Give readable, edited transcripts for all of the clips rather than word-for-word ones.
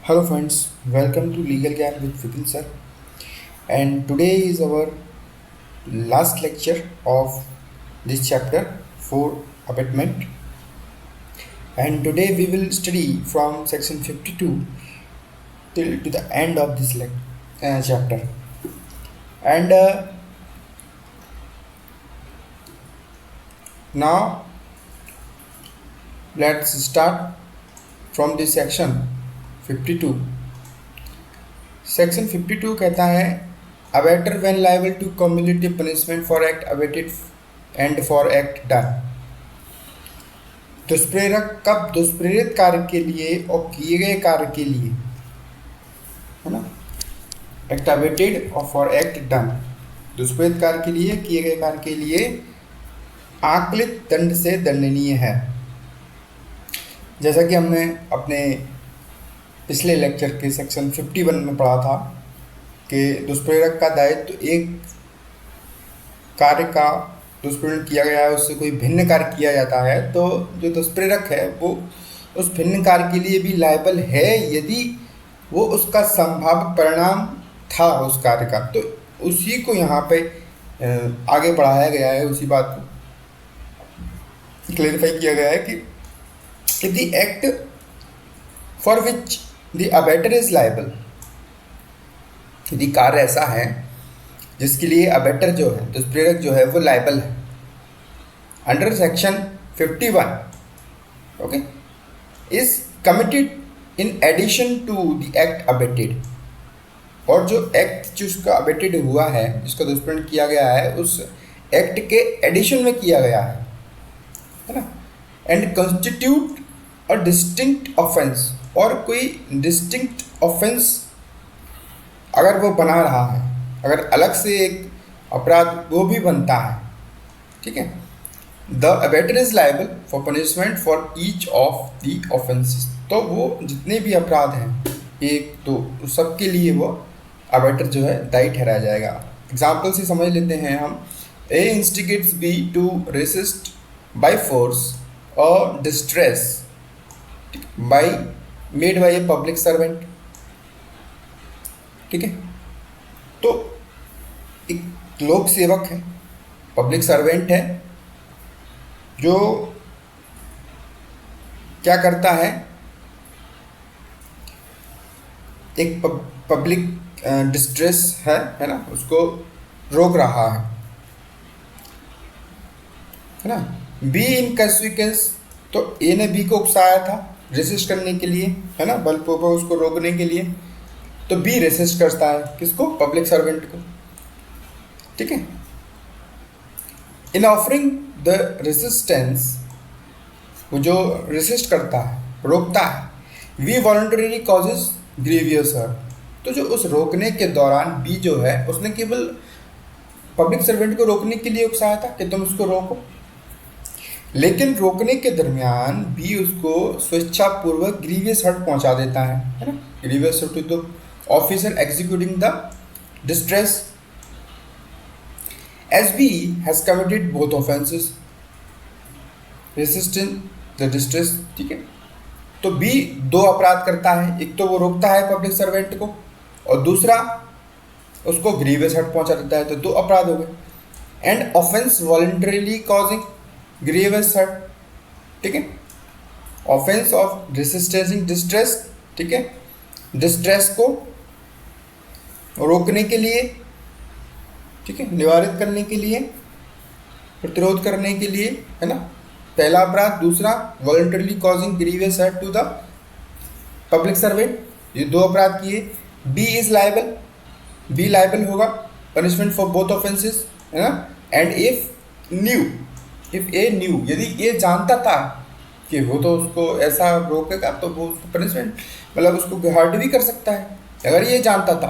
Hello friends, welcome to Legal Gyan with Vipin sir. And today is our last lecture of this chapter for abatement. And today we will study from section 52 till to the end of this chapter. And now let's start from this section 52. Section 52 कहता है abettor when liable to cumulative punishment for act abetted and for act done. दुष्प्रेरक कब दुष्प्रेरित कार्य के लिए और किए गए कार्य के लिए, है ना, एक्ट अबेटेड और फॉर एक्ट डन, दुष्प्रेरित कार्य के लिए किए गए कार्य के लिए आकलित दंड से दंडनीय है। जैसा कि हमने अपने पिछले लेक्चर के सेक्शन 51 में पढ़ा था कि दुष्प्रेरक का दायित्व तो एक कार्य का दुष्प्रेरण किया गया है उससे कोई भिन्न कार्य किया जाता है, तो जो दुष्प्रेरक है वो उस भिन्न कार्य के लिए भी लायबल है यदि वो उसका संभावित परिणाम था उस कार्य का। तो उसी को यहाँ पे आगे बढ़ाया गया है, उसी बात को क्लेरिफाई किया गया है कि if the act for which the abater is liable, यदि कार्य ऐसा है जिसके लिए अबेटर जो है दुष्प्रेरक जो है वो लायबल है under section 51, okay, is committed in addition to the act abetted, और जो एक्ट जिसका अबेटेड हुआ है जिसका दुष्प्रेरण किया गया है उस एक्ट के एडिशन में किया गया है ना, एंड कंस्टिट्यूट और डिस्टिंक्ट ऑफेंस, और कोई डिस्टिंक्ट ऑफेंस अगर वो बना रहा है, अगर अलग से एक अपराध वो भी बनता है, ठीक है, the abettor is liable for punishment for each of the offences, तो वो जितने भी अपराध हैं एक तो सबके लिए वो अबेटर जो है दायी ठहराया जाएगा। एग्जाम्पल से समझ लेते हैं हम। A instigates B to resist by force और distress by made by a public servant, ठीक है, तो एक लोक सेवक है, पब्लिक सर्वेंट है, जो क्या करता है, एक पब्लिक डिस्ट्रेस है ना, उसको रोक रहा है ना। बी इन कंसिक्वेंस, तो ए ने बी को उकसाया था रेसिस्ट करने के लिए, है ना, बलपूर्वक उसको रोकने के लिए, तो बी रेसिस्ट करता है किसको, पब्लिक सर्वेंट को, ठीक है। इन ऑफरिंग द रेसिस्टेंस, वो जो रेसिस्ट करता है रोकता है, B voluntarily causes grievous hurt, तो जो उस रोकने के दौरान बी जो है उसने केवल पब्लिक सर्वेंट को रोकने के लिए उकसाया था कि तुम उसको रोको, लेकिन रोकने के दरमियान भी उसको स्वेच्छापूर्वक ग्रीवियस हर्ट पहुंचा देता है ना, grievous hurt to the officer executing the distress, as B has committed both offences resisting the distress, ठीक है। तो बी दो अपराध करता है, एक तो वो रोकता है पब्लिक सर्वेंट को और दूसरा उसको ग्रीवियस हर्ट पहुंचा देता है, तो दो अपराध हो गए। And offence voluntarily causing grievous hurt, ठीक है, ऑफेंस ऑफ रेसिस्टेंसिंग डिस्ट्रेस, ठीक है, डिस्ट्रेस को रोकने के लिए, ठीक है, निवारित करने के लिए, प्रतिरोध करने के लिए, है ना, पहला अपराध। दूसरा voluntarily causing grievous hurt to the public servant, ये दो अपराध किए। B is liable, B liable होगा पनिशमेंट फॉर बोथ ऑफेंसेस, है ना। And if knew, if A knew, यदि ये जानता था कि वो तो उसको ऐसा रोकेगा तो वो उसको पनिशमेंट मतलब उसको हर्ट भी कर सकता है, अगर ये जानता था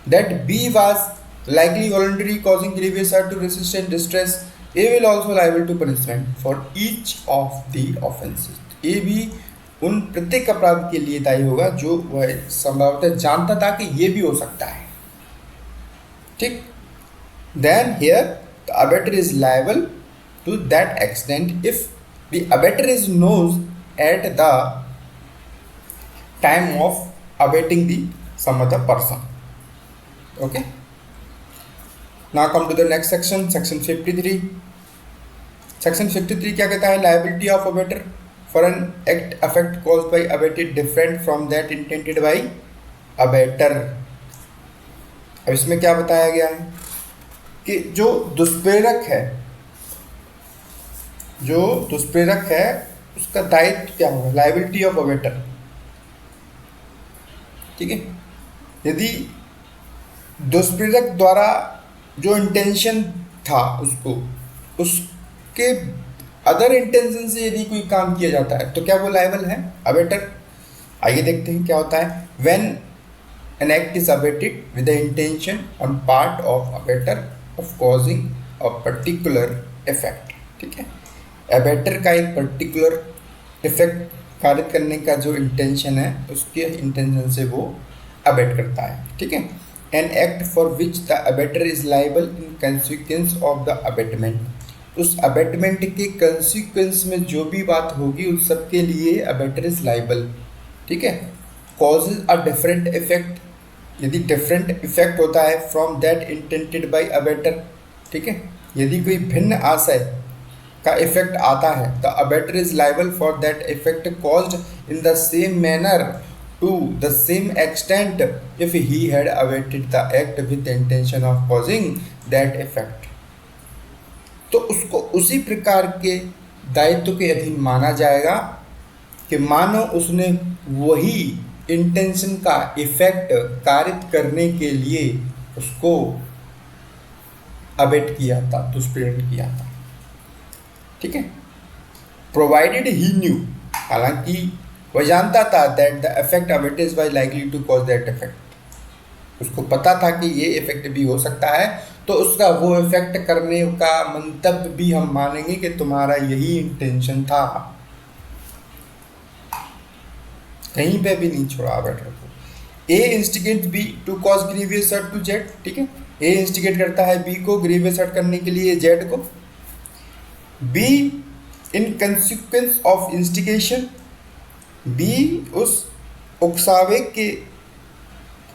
that B was likely voluntary causing grievous hurt to resist and distress, A will also liable to punishment for each of the offences, A भी उन प्रत्येक अपराध के लिए दायी होगा जो वह संभवतः जानता था कि ये भी हो सकता है, ठीक। Then here the abettor is liable to that extent if the abettor is knows at the time of abetting the some other person. Okay. Now come to the next section, section 53. Section 53 क्या कहता है? Liability of abetter for an act effect caused by abated different from that intended by abetter. अब इसमें क्या बताया गया है कि जो दुष्प्रेरक है उसका दायित्व क्या होगा? Liability of abettor. ठीक है, यदि दुष्प्रेरक द्वारा जो इंटेंशन था उसके अदर इंटेंशन से यदि कोई काम किया जाता है तो क्या वो लायबल है? अबेटर। आइए देखते हैं क्या होता है। When an act is abated with the intention on part of abater of causing a particular effect. ठीक है, abater का एक particular effect कारित करने का जो इंटेंशन है उसके इंटेंशन से वो abate करता है। ठीक है, an act for which the abater is liable in consequence of the abatement. उस abatement के consequence में जो भी बात होगी उस सब के लिए abater is liable। ठीक है, causes a different effect, यदि डिफरेंट इफेक्ट होता है from that intended by abettor. ठीक है, यदि कोई भिन्न आशय का इफेक्ट आता है the abettor is liable for that effect caused in the same manner to the same extent if he had abetted the act with intention of causing that effect. तो उसको उसी प्रकार के दायित्व के अधीन माना जाएगा कि मानो उसने वही इंटेंशन का इफेक्ट कारित करने के लिए उसको अबेट किया था, दुष्प्रेरण किया था। ठीक है, प्रोवाइडेड ही न्यू, हालांकि वह जानता था that the effect abetted was likely to cause that effect, उसको पता था कि ये इफेक्ट भी हो सकता है, तो उसका वो इफेक्ट करने का मंतव्य भी हम मानेंगे कि तुम्हारा यही इंटेंशन था। कहीं पे भी नहीं छोड़ा अबेटर को। A instigate B to cause grievous hurt to Z. ठीक है, ए इंस्टिगेट करता है बी को ग्रीवियस हर्ट करने के लिए जेड को। B in consequence of instigation, B उस उकसावे के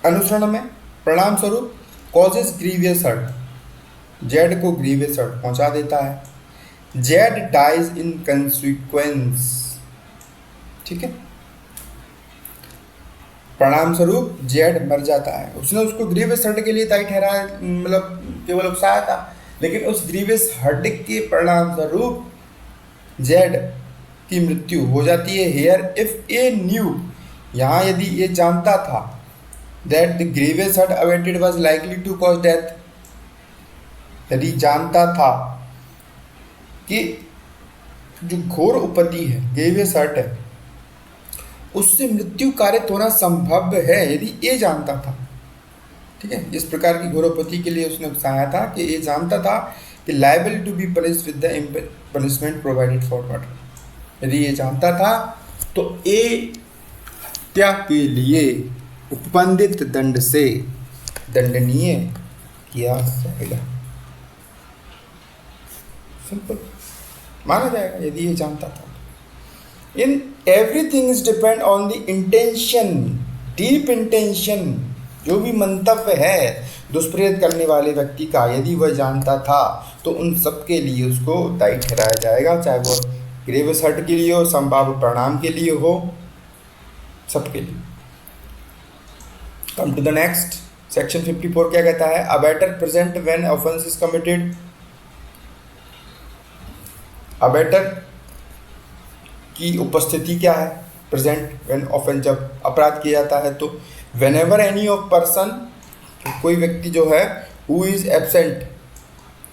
अनुसरण में परिणाम स्वरूप कॉजेस ग्रीवियस हर्ट, जेड को ग्रीवियस हर्ट पहुंचा देता है। Z dies in consequence. ठीक है, परिणाम स्वरूप जेड मर जाता है। उसने उसको ग्रीवियस हर्ट के लिए दायी ठहराया, मतलब केवल उकसाया था, लेकिन उस ग्रीवियस हर्ट के परिणाम स्वरूप जेड की मृत्यु हो जाती है। हेयर इफ ए न्यू, यहाँ यदि ये जानता था that the grievous hurt abetted was likely to cause death, यदि जानता था कि जो घोर उपति है ग्रीवियस हर्ट है उससे मृत्यु कारित होना संभव है, यदि ये जानता था। ठीक है, इस प्रकार की घोरोपति के लिए उसने उकसाया था कि ये जानता था कि liable to be punish with the punishment provided for murder. यदि ये जानता था तो ए हत्या के लिए उपबंधित दंड से दंडनीय किया जाएगा। सिंपल माना जाएगा यदि ये जानता था। In everything is depend on the intention, deep intention, जो भी मंतव्य है दुष्प्रेरित करने वाले व्यक्ति का, यदि वह जानता था तो उन सब के लिए उसको दायी ठहराया जाएगा, चाहे वो ग्रीवियस हर्ट के लिए हो, संभाव्य परिणाम के लिए हो, सबके लिए। Come to the next section 54 क्या कहता है? Abettor present when offence is committed. Abettor की उपस्थिति क्या है? प्रेजेंट व्हेन ऑफेंस, जब अपराध किया जाता है तो whenever any of person, कोई व्यक्ति जो है who is absent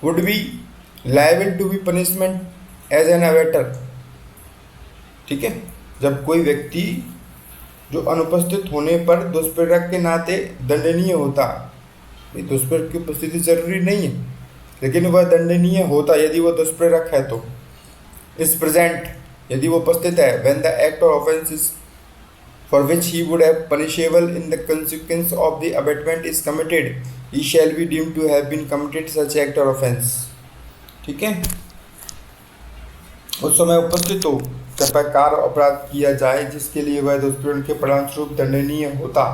would be liable to be punishment as an abettor. ठीक है, जब कोई व्यक्ति जो अनुपस्थित होने पर दुष्प्रेरक के नाते दंडनीय होता है, दुष्प्रेरक की उपस्थिति जरूरी नहीं है लेकिन वह दंडनीय होता यदि वह दुष्प्रेरक है तो। इस प्रेजेंट, यदि वो उपस्थित है, when the act or offence is for which he would have punishable in the consequence of the abetment is committed, he shall be deemed to have been committed such act or offence. ठीक है, उस समय उपस्थित हो प्रकार अपराध किया जाए जिसके लिए वह दुष्प्रेरण के परिणामस्वरूप दंडनीय होता,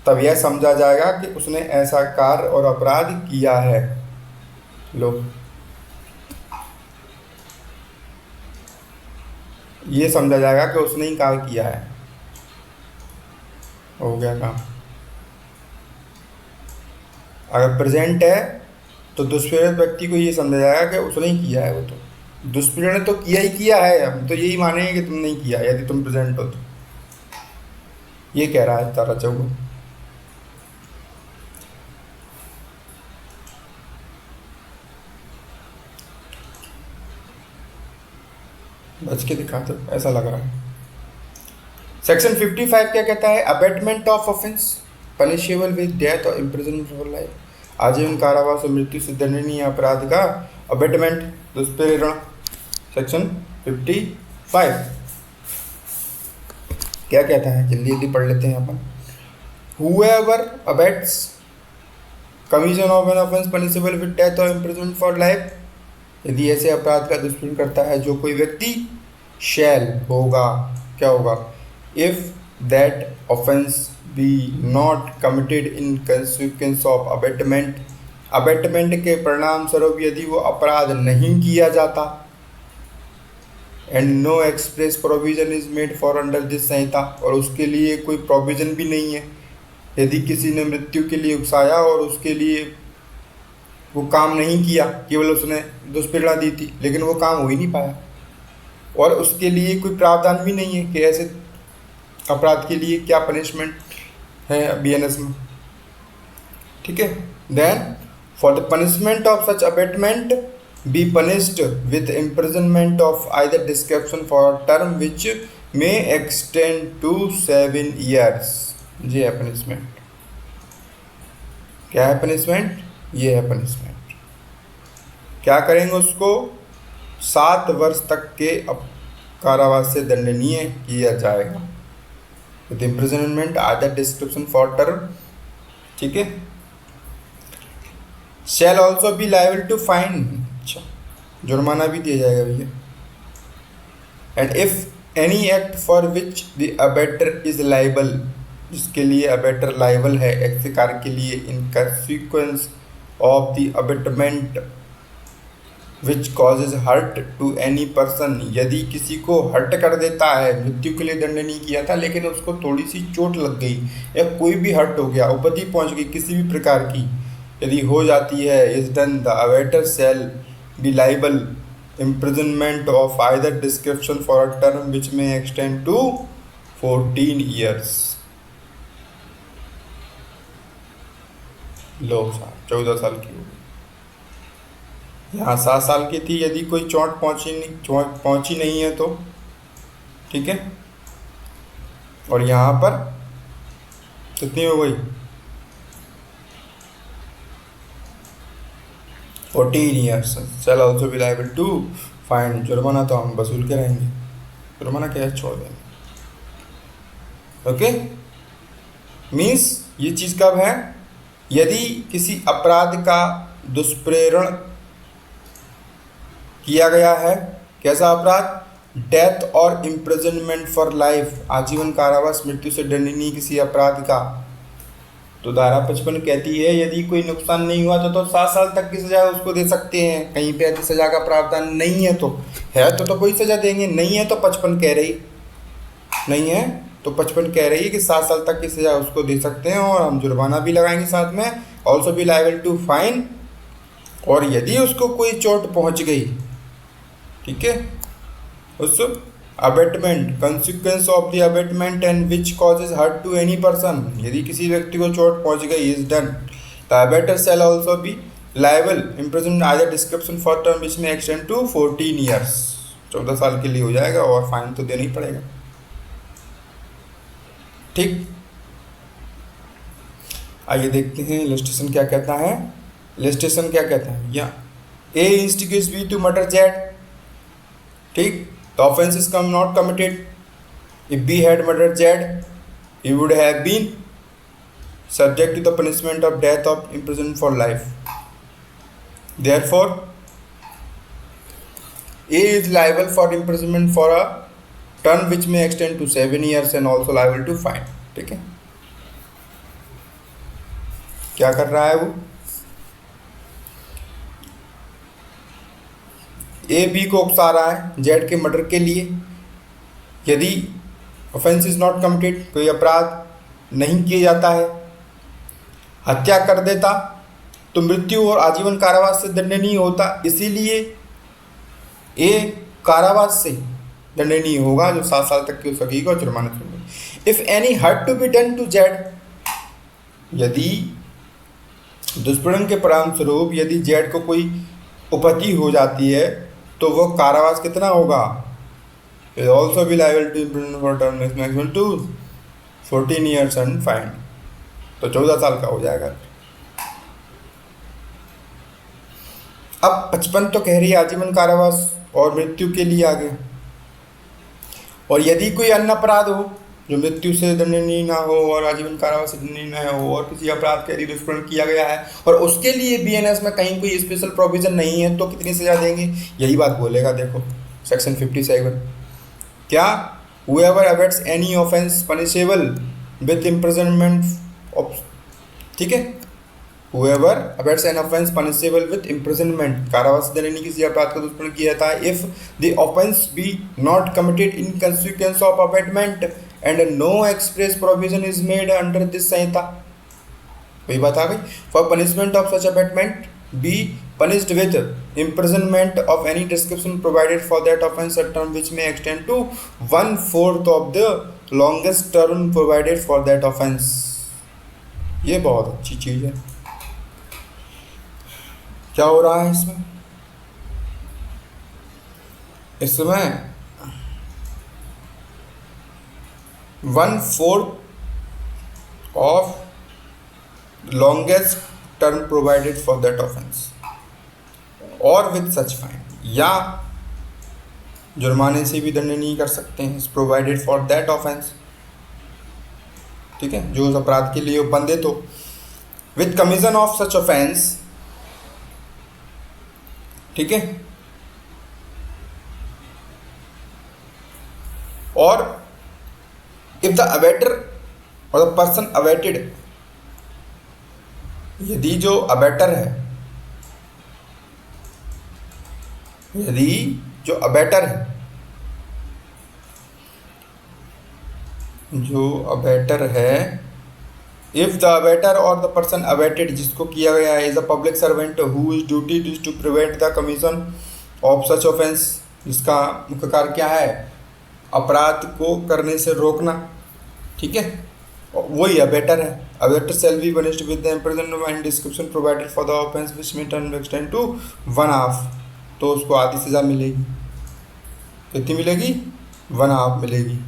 तब यह समझा जाएगा कि उसने ऐसा कार्य और अपराध किया है। लो, ये समझा जाएगा कि उसने ही कार्य किया है। हो गया काम। अगर प्रेजेंट है तो दुष्प्रेरित व्यक्ति को ये समझा जाएगा कि उसने ही किया है। वो तो दुष्प्रेरण तो किया ही किया है, हम तो यही मानेंगे कि तुम नहीं किया यदि तुम प्रेजेंट हो तो। ये कह रहा है तारा चौगुन। बच के दिखा दो, ऐसा लग रहा है। सेक्शन 55 क्या कहता है? Abetment of offence punishable with death or imprisonment for life. आजीवन कारावास और मृत्यु से दंडनीय अपराध का अबेटमेंट, दुष्प्रेरण। सेक्शन 55 क्या कहता है? जल्दी जल्दी पढ़ लेते हैं अपन। Whoever abets commission of an offense punishable with death or imprisonment for life, यदि ऐसे अपराध का दुष्प्रेरण करता है जो कोई व्यक्ति, shall होगा, क्या होगा? If that offense be not committed in consequence of abatement, abetment के परिणाम स्वरूप यदि वो अपराध नहीं किया जाता, and no express provision is made for under this संहिता, और उसके लिए कोई प्रोविजन भी नहीं है। यदि किसी ने मृत्यु के लिए उकसाया और उसके लिए वो काम नहीं किया, केवल उसने दुष्प्रेरणा दी थी लेकिन वो काम हो ही नहीं पाया, और उसके लिए कोई प्रावधान भी नहीं है कि ऐसे अपराध के लिए क्या पनिशमेंट है बीएनएस में। ठीक है। Then for the punishment of such abetment be punished with imprisonment of either description for a term which may extend to 7 years। ये है पनिशमेंट। क्या है पनिशमेंट? ये है पनिशमेंट। क्या करेंगे उसको? 7 वर्ष तक के कारावास से दंडनीय किया जाएगा। With imprisonment either description for term। ठीक है। shall also be liable to fine, जुर्माना भी दिया जाएगा भैया। And if any act for which the abettor is liable, जिसके लिए अबेटर लाइबल है ऐसे कार्य के लिए, in consequence of the abetment which causes hurt to any person, यदि किसी को हर्ट कर देता है, मृत्यु के लिए दंड नहीं किया था लेकिन उसको थोड़ी सी चोट लग गई या कोई भी हर्ट हो गया, उपति पहुंच गई किसी भी प्रकार की, यदि हो जाती है, is done the abettor shall be liable imprisonment of either description for a term which may extend to 14 years। लो साहब 14 साल की हो गई, यहाँ 7 साल की थी। यदि कोई चोट पहुंची नहीं है तो ठीक है, और यहाँ पर कितनी हो गई? 14 years। shall also be liable to fine, जुर्माना तो हम वसूल के रहेंगे, जुर्माना क्या है, छोड़ देंगे। ओके। मीन्स ये चीज़ कब है? यदि किसी अपराध का दुष्प्रेरण किया गया है, कैसा अपराध? Death or imprisonment for life, आजीवन कारावास मृत्यु से दंडनीय किसी अपराध का, तो धारा 55 कहती है यदि कोई नुकसान नहीं हुआ तो 7 साल तक की सजा उसको दे सकते हैं। कहीं पे यदि सजा का प्रावधान नहीं है तो है तो कोई सजा देंगे, नहीं है तो 55 कह रही, नहीं है तो 55 कह रही है कि 7 साल तक की सजा उसको दे सकते हैं, और हम जुर्माना भी लगाएंगे साथ में, also be liable to fine. और यदि उसको कोई चोट पहुंच गई, ठीक है, उस abetment, consequence of the abetment and which causes hurt to any person, यदि किसी व्यक्ति को चोट पहुंच गई, is done the abettor shall also be liable imprisonment either description for term which may extend to 14 years. 14 साल के लिए हो जाएगा और फाइन तो देना ही पड़ेगा। ठीक, आइए देखते हैं इलस्ट्रेशन क्या कहता है। इलस्ट्रेशन क्या कहता है? या A instigates B to murder Z, ठीक, the offense is not committed. If B had murdered Z, he would have been subject to the punishment of death or imprisonment for life. Therefore, A is liable for imprisonment for a term which may extend to 7 years and also liable to fine. ठीक है, क्या कर रहा है वो, ए B को उकसा रहा है जेड के मर्डर के लिए। यदि ऑफेंस इज नॉट कमिटेड, कोई अपराध नहीं किया जाता है, हत्या कर देता तो मृत्यु और आजीवन कारावास से दंडनीय होता। इसीलिए ए कारावास से दंडनीय होगा, जो 7 साल तक की हो सकेगा और जुर्माना होगा। If any hurt to be done to Z, यदि दुष्प्रेरण के परिणाम स्वरूप यदि जेड को कोई उपति हो जाती है तो वो कारावास कितना होगा, is also be liable to imprisonment for term maximum to 14 years and fine, तो 14 साल का हो जाएगा। अब 55 तो कह रही है आजीवन कारावास और मृत्यु के लिए आगे। और यदि कोई अन्य अपराध हो जो मृत्यु से दंडनीय ना हो और आजीवन कारावास से दंडनीय ना हो, और किसी अपराध का यदि दुष्प्रेरण किया गया है और उसके लिए बीएनएस में कहीं कोई स्पेशल प्रोविजन नहीं है, तो कितनी सजा देंगे, यही बात बोलेगा। देखो सेक्शन 57 क्या, whoever abets any offense punishable with imprisonment of, ठीक है, whoever abets an offense punishable with imprisonment, कारावास से दंडनीय किसी अपराध का दुष्प्रेरण किया जाता है, if the offense be not committed in consequence of abatement and no express provision is made under this संहिता। वही बात आ गई, for punishment of such abatement be punished with imprisonment of any description provided for that offense a term which may extend to 1/4 of the longest term provided for that offense। ये बहुत अच्छी चीज है। क्या हो रहा है इसमें, इसमें 1/4 of longest term provided for that offense और with such fine, या जुर्माने से भी दंडनीय कर सकते हैं, प्रोवाइडेड फॉर दैट ऑफेंस। ठीक है, जो उस अपराध के लिए उपबंधित हो, with commission of such offence. ठीक है, और if the abettor or the person abetted, यदि जो अबेटर है, यदि जो अबेटर है, जो अबेटर है, if the abettor or the person abetted, जिसको किया गया है, is a public servant who is duty is to prevent the commission of such offence, जिसका मुख्य कार्य क्या है, अपराध को करने से रोकना। ठीक है, वही अबेटर है। Abettor shall be punished with the imprisonment and description provided for the offence which may term extend to 1/2, तो उसको आधी सजा मिलेगी। कितनी मिलेगी, 1/2 मिलेगी।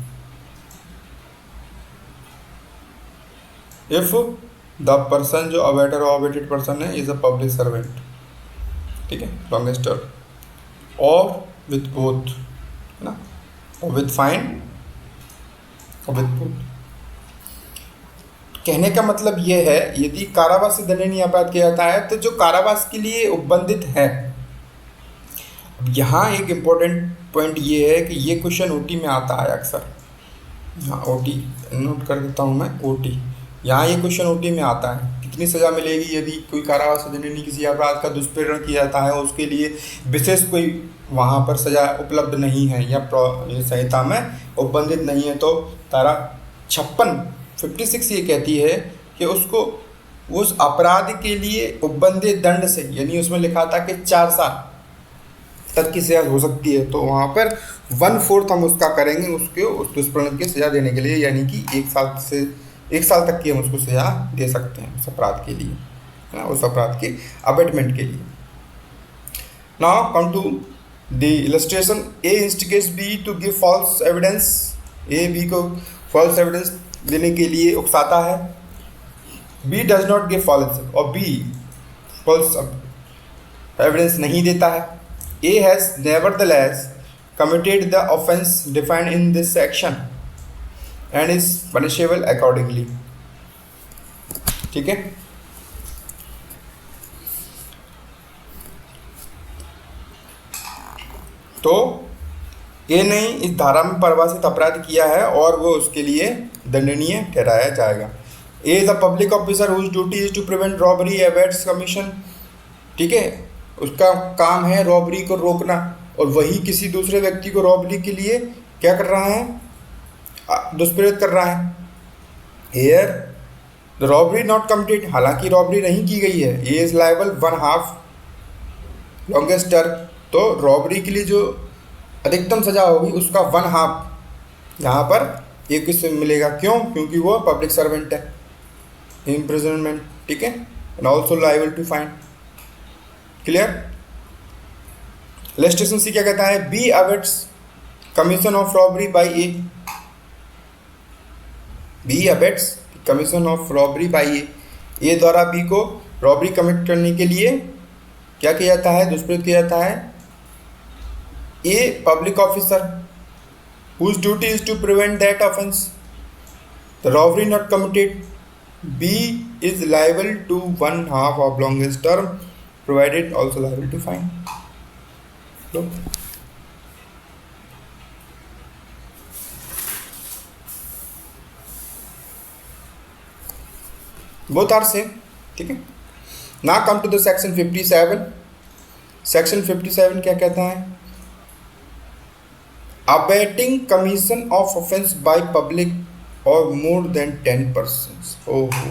इफ द पर्सन, जो अबेटर और अबेटेड पर्सन है, इज अ पब्लिक सर्वेंट। ठीक है, लॉन्गेस्ट टर्म, और विथ बोथ, है ना, और विथ फाइन और विथ बोथ। कहने का मतलब ये है, यदि कारावास से दंडनीय अपराध किया जाता है तो जो कारावास के लिए उपबंधित है। यहाँ एक इम्पोर्टेंट पॉइंट ये है कि ये क्वेश्चन ओटी में आता है अक्सर। हाँ, ओटी नोट कर देता हूँ मैं, ओटी, यहाँ ये क्वेश्चन ओटी में आता है, कितनी सज़ा मिलेगी यदि कोई कारावास से दंडनीय किसी अपराध का दुष्प्रेरण किया जाता है, उसके लिए विशेष कोई वहाँ पर सज़ा उपलब्ध नहीं है या संहिता में उपबंधित नहीं है। तो धारा 56 ये कहती है कि उसको उस अपराध के लिए उपबंधित दंड से, यानी उसमें लिखा था कि 4 साल तक की सजा हो सकती है, तो वहाँ पर 1/4 हम उसका करेंगे उसके उस दुष्प्रेरण की सजा देने के लिए, यानी कि 1 साल तक की हम उसको सजा दे सकते हैं उस अपराध के लिए, है ना, उस अपराध के अबेटमेंट के लिए। Now come to the illustration. A instigates B to give false evidence, A B को फॉल्स एविडेंस देने के लिए उकसाता है। B does not give false, और बी फॉल्स एविडेंस नहीं देता है। A has nevertheless committed the offence defined in this section and is punishable accordingly। ठीक है, तो ए ने इस धारा में परिभाषित अपराध किया है और वो उसके लिए दंडनीय ठहराया जाएगा। A is a public officer whose duty is to prevent robbery abets commission, ठीक है, उसका काम है रॉबरी को रोकना, और वही किसी दूसरे व्यक्ति को रॉबरी के लिए क्या कर रहा है, दुष्प्रेरित कर रहा है। Here the robbery not committed, हालांकि रॉबरी नहीं की गई है। A is liable 1/2 longest term, तो रॉबरी के लिए जो अधिकतम सजा होगी उसका 1/2 यहाँ पर एक किससे मिलेगा, क्यों, क्योंकि वो पब्लिक सर्वेंट है, इम्प्रिजनमेंट, ठीक है, and also liable to fine. Clear. Legislation C क्या कहता है, B abets commission of robbery by A, B abets commission of robbery by A द्वारा बी को रॉबरी कमिट करने के लिए क्या किया जाता है, दुष्प्रेरित किया जाता है। A public officer whose duty is to prevent that offense, the robbery not committed, B is liable to 1/2 of longest term, provided also liable to fine. So, both are same, ठीक है। Now come to the section 57. Section 57 क्या कहता है, abetting commission of offence by public or more than 10 persons। ओहो,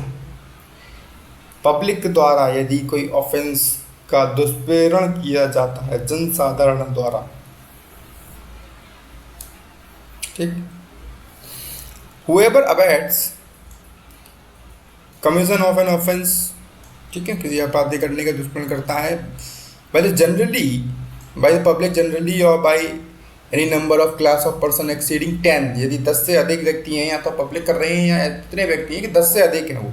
public द्वारा यदि कोई offence का दुष्प्रेरण किया जाता है जनसाधारण द्वारा, ठीक, whoever abets commission of an offence, ठीक है, किसी अपराध करने का दुष्प्रेरण करता है by the generally by the public generally or by any number of class of person exceeding 10, यदि 10 से अधिक व्यक्ति हैं, या तो पब्लिक कर रहे हैं या इतने व्यक्ति हैं कि 10 से अधिक हैं वो,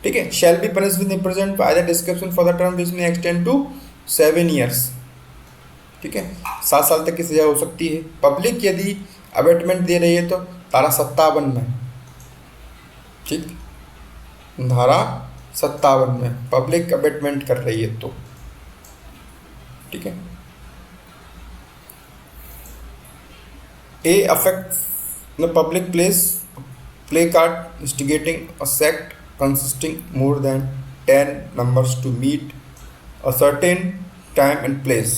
ठीक है, shall be punish with imprisonment by the description for the term which may extend to 7 years, ठीक है, 7 साल तक की सजा हो सकती है। पब्लिक यदि अबेटमेंट दे रही है तो धारा 57 में, ठीक, धारा 57 में पब्लिक अबेटमेंट कर रही है तो, ठीक है। A affects the public place, placard instigating a sect consisting more than 10 numbers to meet a certain time and place।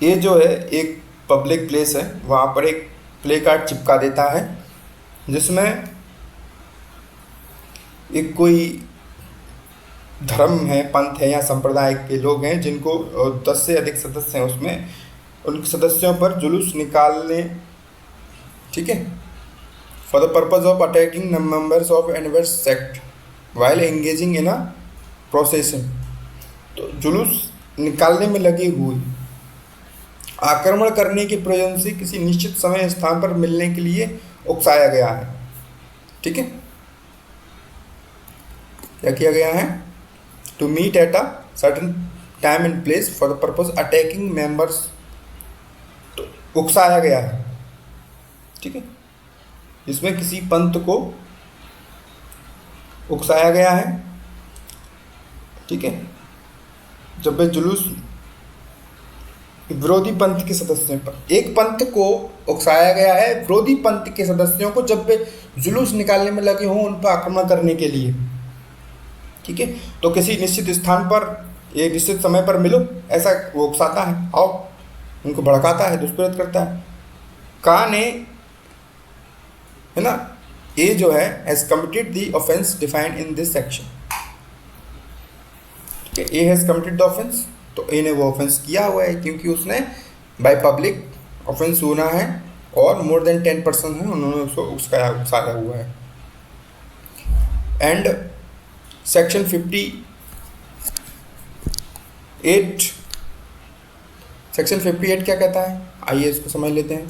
ये जो है एक पब्लिक प्लेस है, वहाँ पर एक प्ले कार्ड चिपका देता है जिसमें एक कोई धर्म है, पंथ है या संप्रदाय के लोग हैं जिनको 10 से अधिक सदस्य हैं, उसमें उन सदस्यों पर जुलूस निकालने, ठीक है, for the purpose of attacking members of adverse sect while engaging in a procession, तो जुलूस निकालने में लगे हुए आक्रमण करने के प्रयोजन से किसी निश्चित समय स्थान पर मिलने के लिए उकसाया गया है, ठीक है। क्या किया गया है, to meet at a certain time and place for the purpose attacking members, उकसाया गया है, ठीक है, जिसमें किसी पंथ को उकसाया गया है, ठीक है, जब वे जुलूस विरोधी पंथ के सदस्यों पर, एक पंथ को उकसाया गया है विरोधी पंथ के सदस्यों को जब वे जुलूस निकालने में लगे हों उन पर आक्रमण करने के लिए, ठीक है, तो किसी निश्चित स्थान पर एक निश्चित समय पर मिलो, ऐसा वो उकसाता है, आओ, उनको भड़काता है, दुष्प्रेरित करता है। का ने, है ना, ए जो है has committed the offence defined in this section, ठीक है, A has committed the offence, तो ए ने वो ऑफेंस किया हुआ है क्योंकि उसने बाय पब्लिक ऑफेंस होना है और मोर देन 10 पर्सन है उन्होंने उसको उकसाया हुआ है। एंड सेक्शन 58, सेक्शन 58 क्या कहता है, आइए इसको समझ लेते हैं।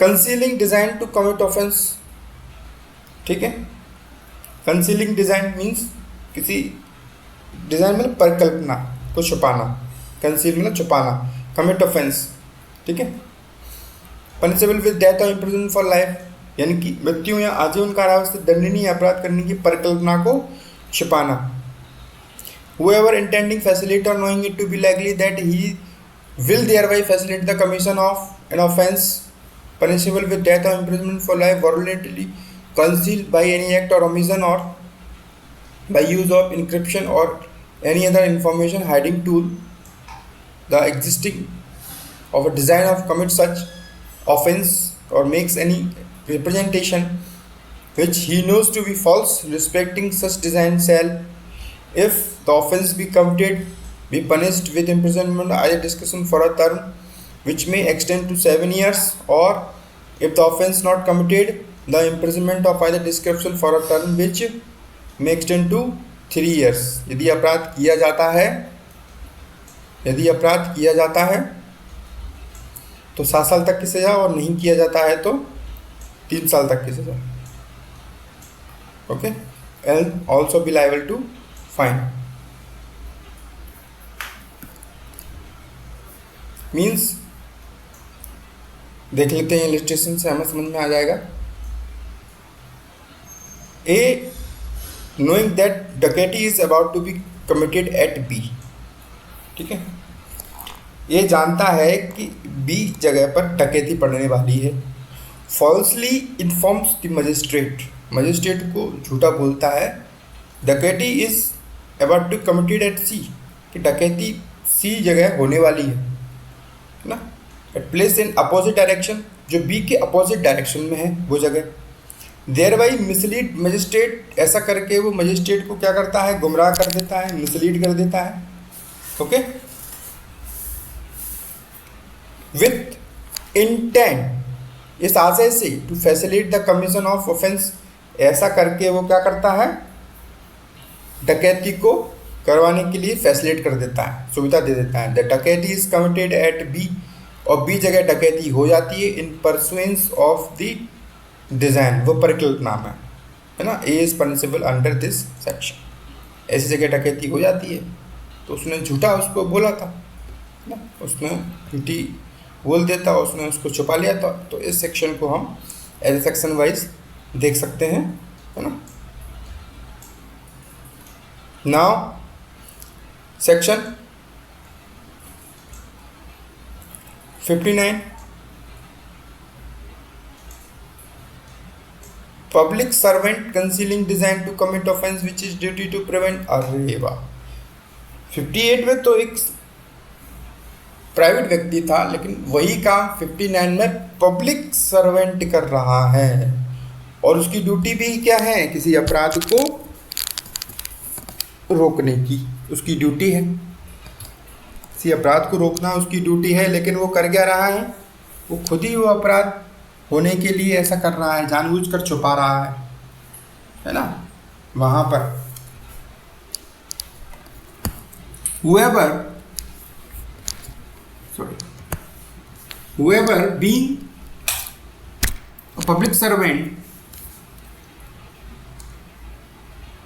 Concealing design to commit offence, ठीक है, कंसीलिंग डिजाइन मीन्स किसी डिजाइन मतलब परिकल्पना को छुपाना, कंसील मतलब छुपाना, कमिट ऑफेंस, ठीक है, पनिशेबल विद डेथ और इम्प्रिजन फॉर लाइफ, यानी कि मृत्यु या आजीवन कारावास से दंडनीय अपराध करने की परिकल्पना को छुपाना। Whoever intending facilitate or knowing it to be likely that he will thereby facilitate the commission of an offense punishable with death or imprisonment for life voluntarily concealed by any act or omission or by use of encryption or any other information hiding tool the existing of a design of commit such offense or makes any representation which he knows to be false respecting such design shall, if the offense be committed, be punished with imprisonment either discretion for a term which may extend to 7 years, or if the offense not committed, the imprisonment of either discretion for a term which may extend to 3 years. यदि अपराध किया जाता है तो 7 साल तक की सजा, और नहीं किया जाता है तो 3 साल तक की सजा. Okay, and also be liable to fine. Means देख लेते हैं इलस्ट्रेशन से, हमें समझ में आ जाएगा. ए, knowing that डकैती is about to be committed at B. ठीक है, ये जानता है कि B जगह पर डकैती पड़ने वाली है. फॉल्सली इन्फॉर्म्स द मजिस्ट्रेट को झूठा बोलता है. डकैती is about to committed at C, कि डकैती C जगह होने वाली है ना. At place in opposite direction, जो B के अपोजिट डायरेक्शन में है वो जगह. देयर बाई मिसलीड मजिस्ट्रेट, ऐसा करके वो मजिस्ट्रेट को क्या करता है, गुमराह कर देता है, मिसलीड कर देता है. ओके, विथ इंटेंट, इस आशय से to facilitate the commission of offence, ऐसा करके वो क्या करता है, डकैती को करवाने के लिए फैसिलिटेट कर देता है, सुविधा दे देता है. द डकैती इज कमिटेड एट बी, और बी जगह डकैती हो जाती है in pursuance of the design, वो परिकल्पित नाम है ना. A is punishable under this section. ऐसी जगह डकैती हो जाती है तो उसने झूठा उसको बोला था ना, उसने झूठी बोल देता, उसने उसको छुपा लिया था. तो इस सेक्शन को हम एज सेक्शन वाइज देख सकते हैं, है ना. Now section 59, public servant concealing design to commit offence which is duty to prevent. अरे वाह, 58 में तो एक प्राइवेट व्यक्ति था, लेकिन वही काम 59 में पब्लिक सर्वेंट कर रहा है, और उसकी ड्यूटी भी क्या है, किसी अपराध को रोकने की उसकी ड्यूटी है. किसी अपराध को रोकना उसकी ड्यूटी है, लेकिन वो कर क्या रहा है, वो खुद ही वो अपराध होने के लिए ऐसा कर रहा है, जानबूझकर छुपा रहा है ना. वहां पर whoever being a public servant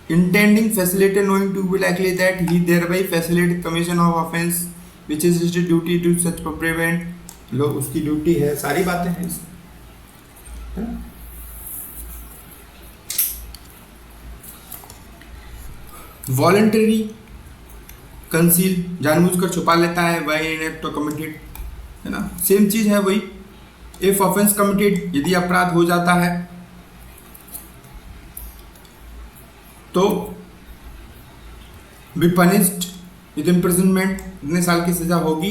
intending facilitate knowing to be likely that he thereby facilitate commission of offense which is his duty to such prevent, लो उसकी ड्यूटी है. सारी बातें हैं इसमें. वॉलंटरी कंसील, जानबूझकर छुपा लेता है. बाय एन एक्ट कमिटेड, है ना, सेम चीज है वही. इफ ऑफेंस कमिटेड, यदि अपराध हो जाता है तो बी पनिश्ड विद इम्प्रिजनमेंट, इतने साल की सजा होगी.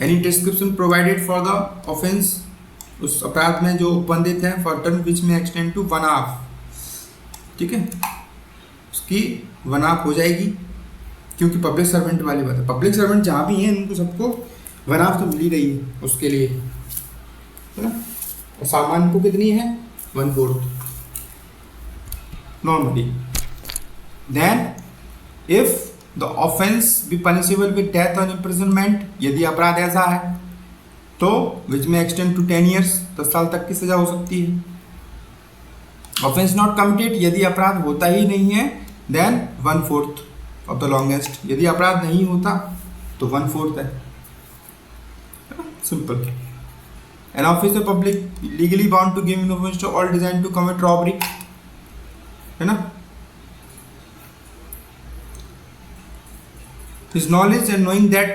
Any description provided for the offence, उस अपराध में जो उपबंधित है, for term which may extend to 1 half. ठीक है, उसकी 1 हाफ हो जाएगी, क्योंकि पब्लिक सर्वेंट वाली बात है. पब्लिक सर्वेंट जहाँ भी हैं उनको सबको 1 हाफ तो मिल ही रही है उसके लिए, है ना. और सामान्य को कितनी है, 1/4 normally. Then if the offence be punishable with death or imprisonment, यदि अपराध ऐसा है तो विच में एक्सटेंड टू 10 ईयर्स, 10 साल तक की सजा हो सकती है. ऑफेंस नॉट कमिटेड, यदि अपराध होता ही नहीं है, देन 1/4 ऑफ द लॉन्गेस्ट. यदि अपराध नहीं होता तो 1/4 है. Simple. An officer public legally bound to give information to all design to commit robbery, है ना. His knowledge and knowing that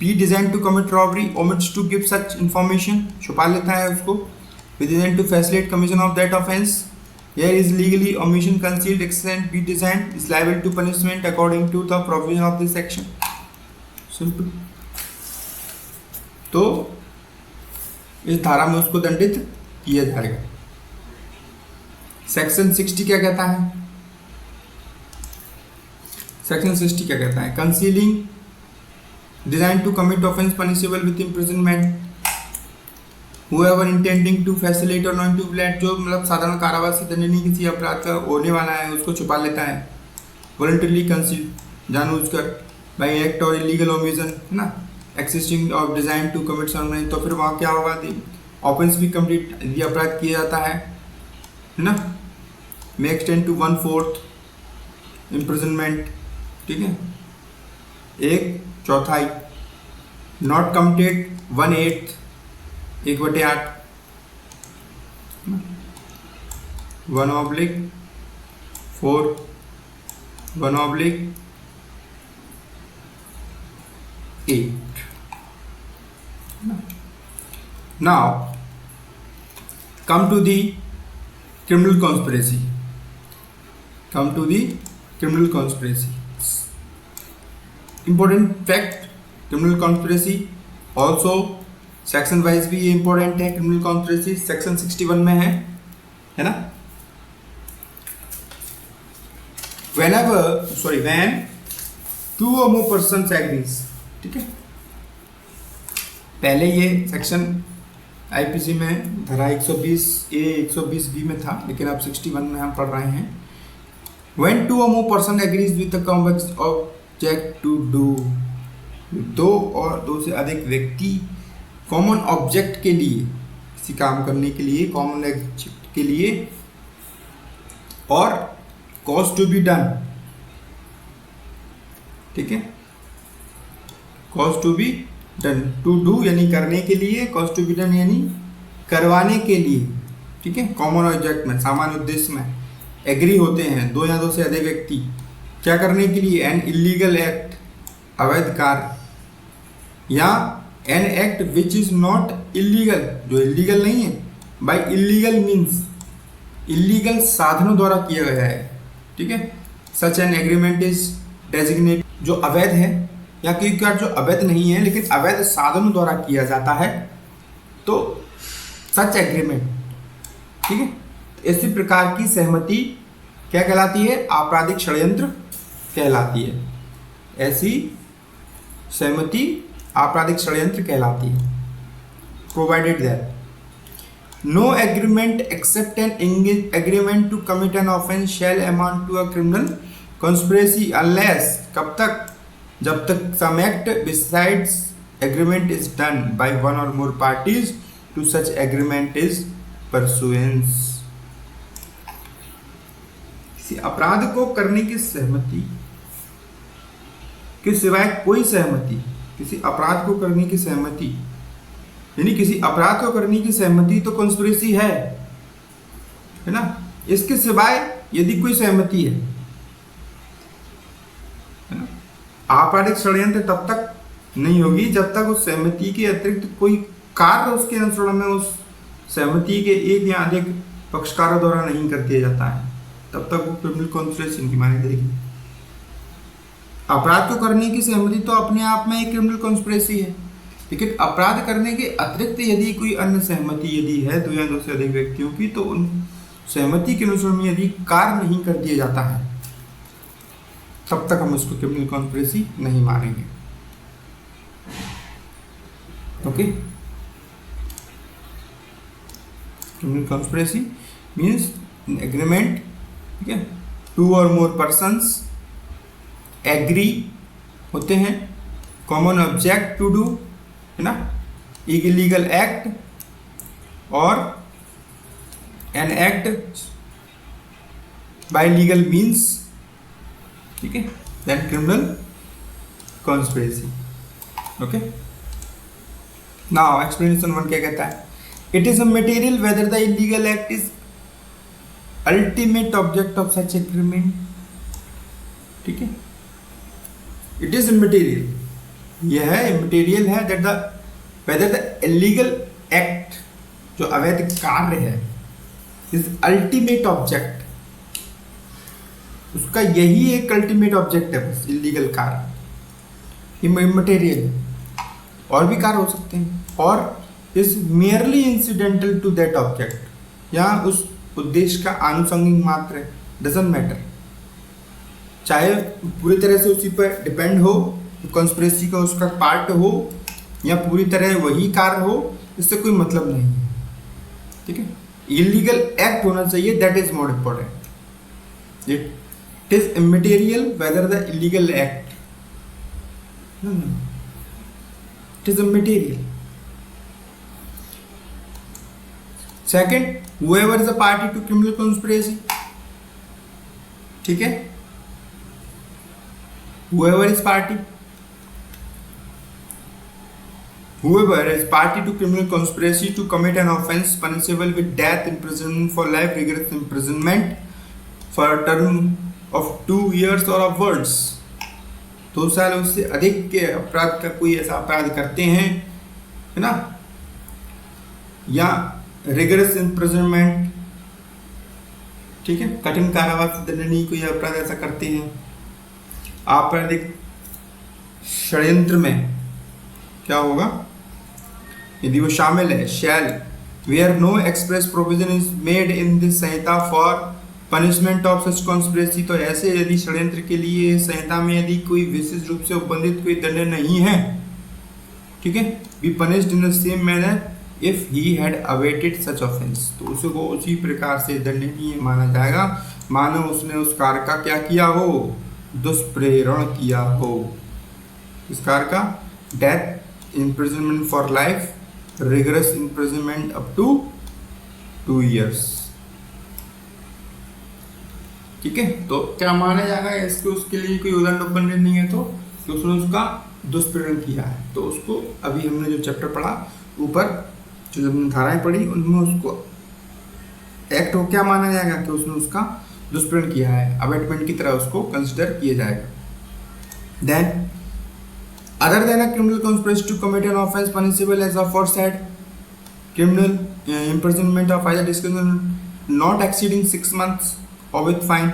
P designed to commit robbery omits to give such information, छुपा लेता है उसको. P designed to facilitate commission of that offense. Here is legally omission concealed extent P designed is liable to punishment according to the provision of this section. Simple. तो इस धारा में उसको दंडित किया जाएगा. सेक्शन 60 क्या कहता है? सेक्शन 60 क्या कहता है? Concealing design to commit offence punishable with imprisonment. whoever intending to facilitate or not to let, जो मतलब साधारण कारावास से दंडनीय किसी अपराध का होने वाला है उसको छुपा लेता है. voluntarily conceal, जानबूझकर, by act or illegal omission, है ना, existing or designed to commit something. तो फिर वहाँ क्या होगा? ऑफेंस भी कंप्लीट यदि अपराध किया जाता है ना, may extend to 1/4 imprisonment. ठीक है, 1/4, not complete 1/8, 1/8, 1/4, 1/8. Now come to the criminal conspiracy. Come to the criminal conspiracy. Important fact, criminal conspiracy also section wise भी ये इंपॉर्टेंट है. क्रिमिनल कॉन्स्पिरेसी सेक्शन 61 में है ना. when 2 or more persons agrees. ठीक है, पहले ये सेक्शन आईपीसी में धारा 120A 120B में था, लेकिन अब 61 में हम पढ़ रहे हैं. when 2 or more person agrees with the convex object to do, 2 और 2 से अधिक व्यक्ति कॉमन ऑब्जेक्ट के लिए, किसी काम करने के लिए, कॉमन ऑब्जेक्ट के लिए, और कॉज टू बी डन. ठीक है, cause to be done, to do यानी करने के लिए, कॉज टू बी डन यानी करवाने के लिए. ठीक है, कॉमन ऑब्जेक्ट में, सामान्य उद्देश्य में एग्री होते हैं 2 या 2 से अधिक व्यक्ति क्या करने के लिए? एन इलीगल एक्ट, अवैध कार्य, या an act which is not illegal, जो इलीगल नहीं है. बाय इलीगल मीन्स इलीगल साधनों द्वारा किया गया है. ठीक है, such an agreement is designate, जो अवैध है या क्योंकि जो अवैध नहीं है लेकिन अवैध साधनों द्वारा किया जाता है, तो सच एग्रीमेंट. ठीक है, इसी प्रकार की सहमति क्या कहलाती है? आपराधिक षड्यंत्र कहलाती है. ऐसी सहमति आपराधिक षड्यंत्र कहलाती है. Provided that no agreement except an agreement to commit an offence shall amount to a criminal conspiracy unless, कब तक? जब तक some act besides agreement is done by one or more parties to such agreement is pursuance. किसी अपराध को करने की सहमति के सिवाय कोई सहमति, किसी अपराध को करने की सहमति यानी किसी अपराध को करने की सहमति तो कॉन्स्पिरेसी है ना. इसके सिवाय यदि कोई सहमति है ना, आपराधिक षड्यंत्र तब तक नहीं होगी जब तक उस सहमति के अतिरिक्त कोई कार्य उसके अनुसरण में उस सहमति के एक या अधिक पक्षकारों द्वारा नहीं कर दिया जाता है, तब तक वो क्रिमिनल कॉन्स्पिरेसी नहीं मानी जाएगी. अपराध को करने की सहमति तो अपने आप में एक क्रिमिनल कॉन्स्पिरेसी है, लेकिन अपराध करने के अतिरिक्त यदि कोई अन्य सहमति यदि है 2 या 2 से अधिक व्यक्तियों की, तो उन सहमति के अनुसार में यदि कार्य नहीं कर दिया जाता है तब तक हम उसको क्रिमिनल कॉन्स्पिरेसी नहीं मानेंगे. Okay, criminal conspiracy means agreement. ठीक है, 2 और मोर पर्सन्स एग्री होते हैं, कॉमन ऑब्जेक्ट टू डू, है ना, illegal act or an act by legal means. ठीक है, then criminal conspiracy. Okay, now explanation 1 क्या कहता है? It is a material whether the illegal act is ultimate object of such agreement. ठीक है, it is material यह है immaterial है that the whether the illegal act, जो अवैध कार्य है, इज अल्टीमेट ऑब्जेक्ट, उसका यही एक अल्टीमेट ऑब्जेक्ट है बस, इलीगल कार्य, इमटेरियल, और भी कार्य हो सकते हैं, or is merely incidental to that object, यहाँ उस उद्देश्य का आनुषंगिक मात्र है, डजंट मैटर, चाहे पूरी तरह से उसी पर डिपेंड हो, कॉन्स्पिरेसी का उसका पार्ट हो, या पूरी तरह वही कार्य हो, इससे कोई मतलब नहीं है, ठीक है। इलीगल एक्ट होना चाहिए, that is more important. It is immaterial weather the illegal act, it is immaterial. Second, whoever is a party to criminal conspiracy, ठीक है, whoever is party to criminal conspiracy to commit an offense punishable with death, imprisonment for life, rigorous imprisonment for a term of 2 years or upwards, 2 साल उससे अधिक के अपराध का कोई ऐसा अपराध करते हैं, है ना, या रिगरस इम्प्रिजनमेंट, ठीक है, कठिन कारावास दंडनीय कोई अपराध ऐसा करते हैं, आपराधिक षड्यंत्र में क्या होगा यदि वो शामिल है, shall where no express provision is made in this संहिता for punishment of such conspiracy, तो ऐसे यदि षड्यंत्र के लिए संहिता में यदि कोई विशेष रूप से उपबंधित कोई दंड नहीं है, ठीक है, be punished in the same manner if he had awaited such offence, तो उसको उसी प्रकार से दंडनीय माना जाएगा मानो उसने उस कार्य का क्या किया हो, दुष्प्रेरण किया हो, इस कार्य का death, imprisonment for life, rigorous imprisonment up to 2 years, ठीक है। तो क्या माना जाएगा इसको, उसके लिए कोई उदाहरण उपबंधित नहीं है, तो उसने उसका दुष्प्रेरण किया है, तो उसको अभी हमने जो चैप्टर पढ़ा ऊपर, जो हमने धाराएं पढ़ी, उनमें उसको एक्ट हो क्या माना जाएगा कि उसने उसका दुष्प्रेरण किया है, अबेटमेंट की तरह उसको कंसिडर किया जाएगा। Then other than a criminal conspiracy to commit an offence punishable as aforesaid criminal imprisonment of either discrimination not exceeding 6 months or with fine,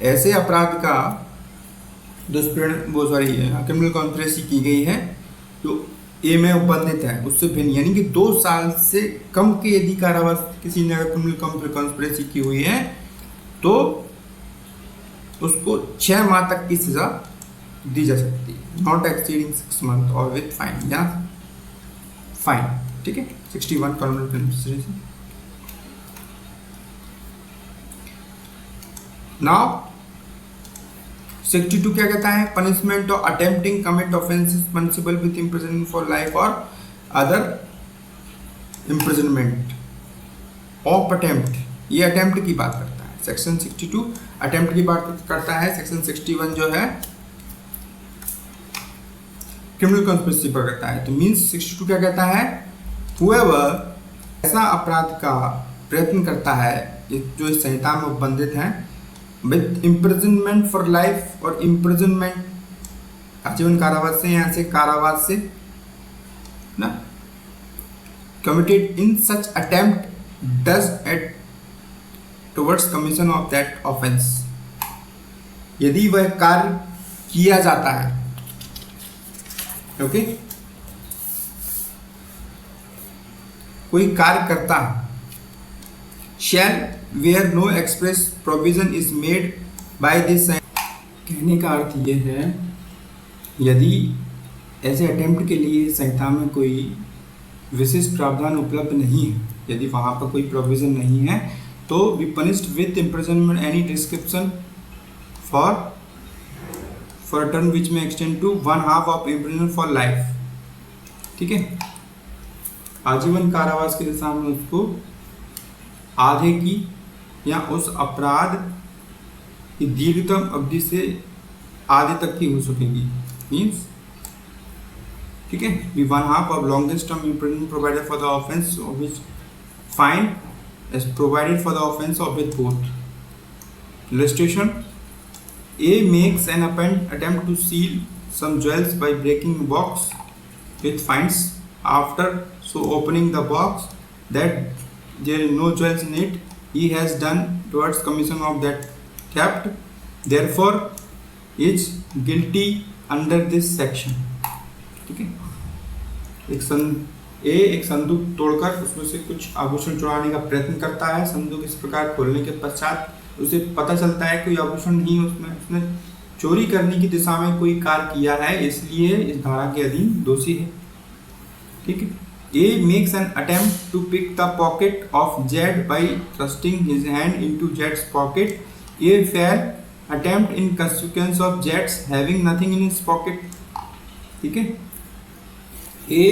ऐसे अपराध का दुष्प्रेरण वो सॉरी क्रिमिनल कॉन्स्पिरेसी की गई है जो ए में उपबंधित है, उससे भिन्न, यानी कि 2 साल से कम के यदि कारावास किसी ने अगर क्रिमिनल कॉन्स्पिरेसी की हुई है तो उसको 6 माह तक की सजा दी जा सकती है, not exceeding 6 months or with fine, या फाइन, ठीक है। 61 क्रिमिनल कॉन्स्पिरेसी। नाउ 62 क्या कहता है, punishment of attempting commit offences punishable with imprisonment for life और अदर इम्प्रिजनमेंट ऑफ अटेम्प्ट, ये अटेम्प्ट की बात करता है, सेक्शन 62 अटेम्प्ट की बात करता है, सेक्शन 61 जो है क्रिमिनल कॉन्स्पिरेसी पर करता है। तो मीन्स 62 क्या कहता है, हुएवर ऐसा अपराध का प्रयत्न करता है जो इस संहिता में उपबंधित है विद इम्प्रिजनमेंट फॉर लाइफ और इम्प्रिजनमेंट आजीवन कारावास से, यहाँ से कारावास से ना, committed in such attempt does eight towards commission of that offence, यदि वह कार्य किया जाता है, ओके, कोई कार्य करता है, shall where no express provision is made by this, कहने का अर्थ ये है यदि ऐसे अटेम्प्ट के लिए संहिता में कोई विशिष्ट प्रावधान उपलब्ध नहीं है, यदि वहाँ पर कोई प्रोविजन नहीं है, तो B punished with imprisonment any description for a term which may extend to 1/2 of imprisonment for life, ठीक है, आजीवन कारावास के सामने उसको आधे की या उस अपराध की दीर्घतम अवधि से आधे तक की हो सकेगी, मीन्स, ठीक है, be 1/2 of longest term imprisonment provided for the offence of which fine is provided for the offense of with both. Illustration: A makes an attempt to some jewels by breaking a box with finds. After so opening the box that there is no jewels in it, he has done towards commission of that theft, therefore is guilty under this section. ठीक है, एक संदूक तोड़कर उसमें से कुछ आभूषण चुराने का प्रयत्न करता है। संदूक इस प्रकार खोलने के पश्चात उसे पता चलता है कोई आभूषण नहीं उसमें, उसने चोरी करने की दिशा में कोई कार्य किया है, इसलिए इस धारा के अधीन दोषी है। ठीक है, A makes an attempt to pick the pocket of Z by thrusting his hand into Z's pocket. A fair attempt in consequence of Z's having nothing in his pocket. ठीक है, A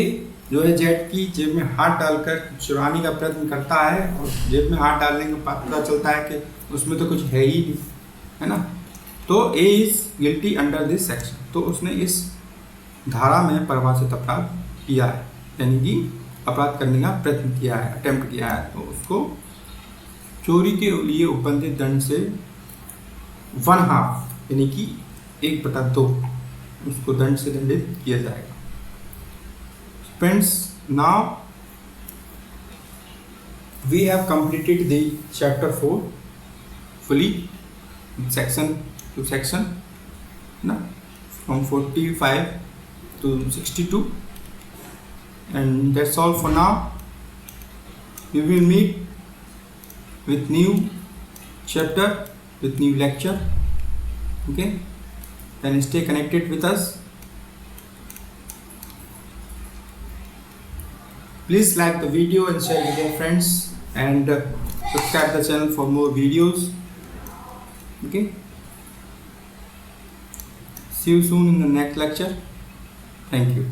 जो है जेड की जेब में हाथ डालकर चुराने का प्रयत्न करता है और जेब में हाथ डालने के बाद पता चलता है कि उसमें तो कुछ है ही नहीं, है ना। तो A is guilty under this section, तो उसने इस धारा में परिभाषित अपराध किया है, यानी कि अपराध करने का प्रयत्न किया है, अटेम्प्ट किया है। तो उसको चोरी के लिए उपबंधित दंड से 1/2 यानी कि 1/2 उसको दंड से दंडित किया जाएगा। Friends, now we have completed the chapter 4 fully, section to section, na, from 45 to 62, and that's all for now. We will meet with new chapter, with new lecture. Okay, then stay connected with us. Please like the video and share with your friends, and subscribe the channel for more videos. Okay, see you soon in the next lecture. Thank you.